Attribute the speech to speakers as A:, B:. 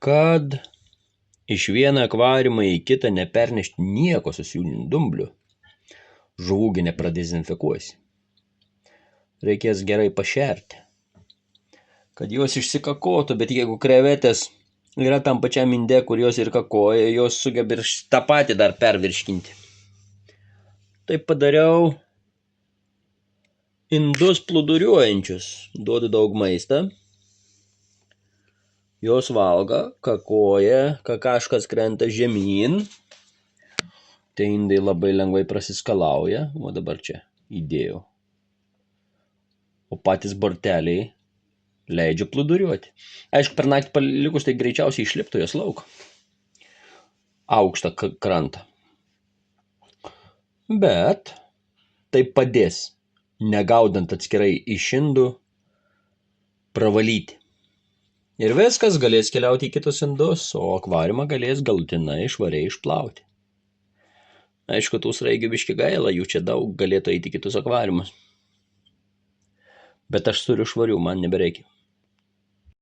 A: kad iš vieno akvariumo į kitą nepernešti nieko su siūliniu dumbliu, žuvų nepradezinfekuosi. Reikės gerai pašerti, kad jos išsikakotų, bet jeigu krevetės yra tam pačiam inde, kur jos ir kakoja, jos sugeba ir tą patį dar pervirškinti. Taip padariau indus plūduriuojančius, duodu daug maistą, jos valgo, kakoja, kažkas krenta žemyn, tie indai labai lengvai prasiskalauja, o dabar čia įdėjau. O patys borteliai leidžia plūduriuoti. Aišku, per naktį palikus tai greičiausiai išliptų jos lauk. Aukštą krantą. Bet tai padės, negaudant atskirai iš indų, pravalyti. Ir viskas galės keliauti į kitus indus, o akvariumą galės galutinai švariai išplauti. Aišku, tų sraigių biškį gaila, jų čia daug, galėtų eiti į kitus akvariumus. Bet aš turiu švarių, man nebereikia.